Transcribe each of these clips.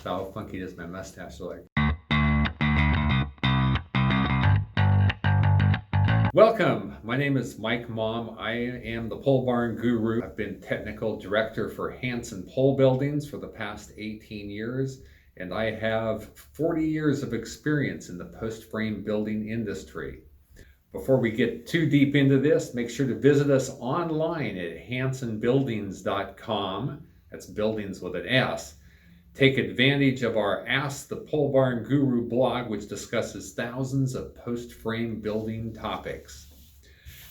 How funky does my mustache look? Welcome. My name is Mike Mom. I am the pole barn guru. I've been technical director for Hanson Pole Buildings for the past 18 years, and I have 40 years of experience in the post frame building industry. Before we get too deep into this, make sure to visit us online at hansonbuildings.com. That's buildings with an S. Take advantage of our Ask the Pole Barn Guru blog, which discusses thousands of post-frame building topics.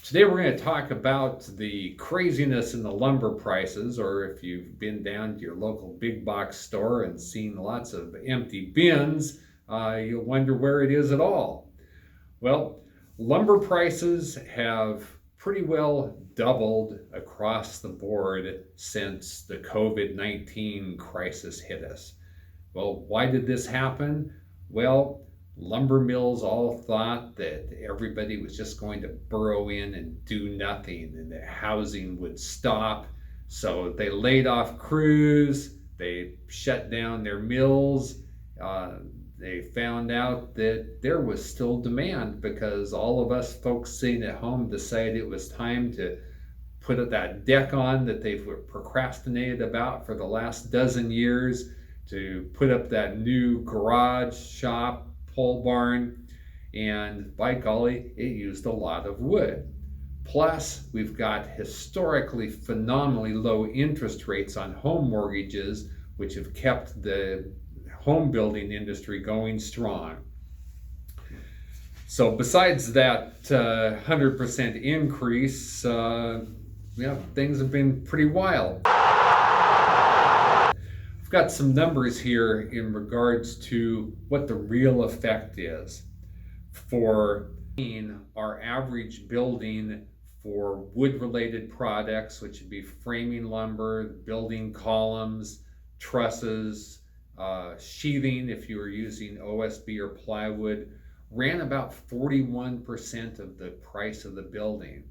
Today we're going to talk about the craziness in the lumber prices, or if you've been down to your local big box store and seen lots of empty bins, you'll wonder where it is at all. Well, lumber prices have pretty well doubled across the board since the COVID-19 crisis hit us. Well, why did this happen? Well, lumber mills all thought that everybody was just going to burrow in and do nothing and that housing would stop. So they laid off crews, they shut down their mills. They found out that there was still demand because all of us folks sitting at home decided it was time to put that deck on that they've procrastinated about for the last dozen years, to put up that new garage, shop, pole barn, and by golly, it used a lot of wood. Plus, we've got historically phenomenally low interest rates on home mortgages, which have kept the home building industry going strong. So besides that 100% increase, things have been pretty wild. I've got some numbers here in regards to what the real effect is for our average building for wood-related products, which would be framing lumber, building columns, trusses, sheathing if you were using OSB or plywood, ran about 41% of the price of the building.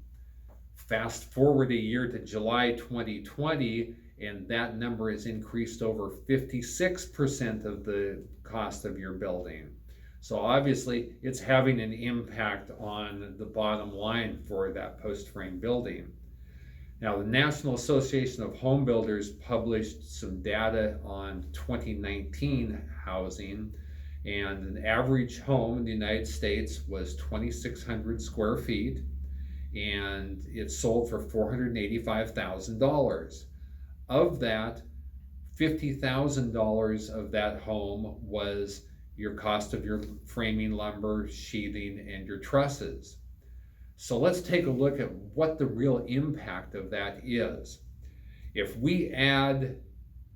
Fast forward a year to July 2020, and that number has increased over 56% of the cost of your building. So obviously it's having an impact on the bottom line for that post-frame building. Now, the National Association of Home Builders published some data on 2019 housing, and an average home in the United States was 2,600 square feet, and it sold for $485,000. Of that, $50,000 of that home was your cost of your framing lumber, sheathing, and your trusses. So let's take a look at what the real impact of that is. If we add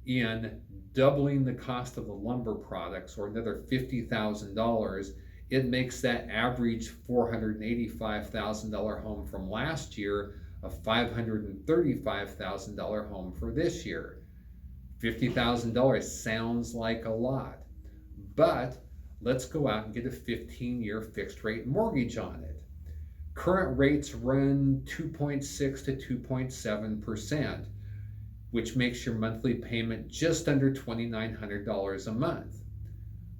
in doubling the cost of the lumber products, or another $50,000, it makes that average $485,000 home from last year a $535,000 home for this year. $50,000 sounds like a lot, but let's go out and get a 15-year fixed rate mortgage on it. Current rates run 2.6 to 2.7%, which makes your monthly payment just under $2,900 a month.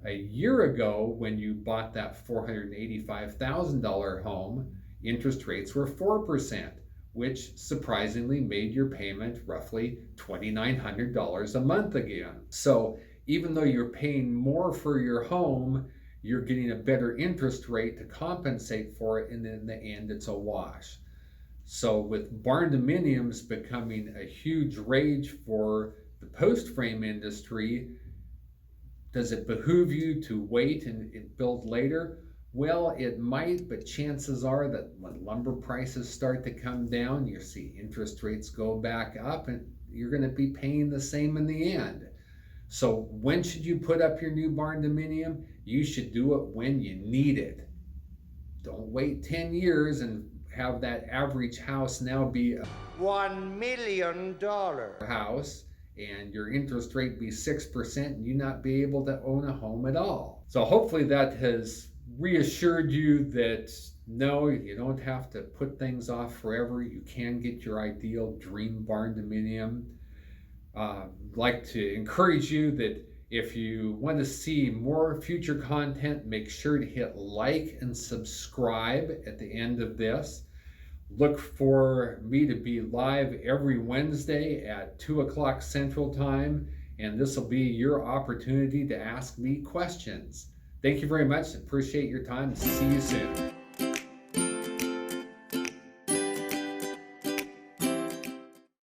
A year ago, when you bought that $485,000 home, interest rates were 4%, which surprisingly made your payment roughly $2,900 a month again. So even though you're paying more for your home, you're getting a better interest rate to compensate for it, and in the end it's a wash. So with barn-dominiums becoming a huge rage for the post-frame industry, does it behoove you to wait and build later? Well, it might, but chances are that when lumber prices start to come down, you see interest rates go back up, and you're going to be paying the same in the end. So when should you put up your new barn-dominium? You should do it when you need it. Don't wait 10 years and have that average house now be a $1 million house and your interest rate be 6% and you not be able to own a home at all. So hopefully that has reassured you that no, you don't have to put things off forever. You can get your ideal dream barn-dominium. Like to encourage you that If you want to see more future content, make sure to hit like and subscribe at the end of this. Look for me to be live every Wednesday at 2 o'clock Central Time, and this will be your opportunity to ask me questions. Thank you very much. Appreciate your time. See you soon.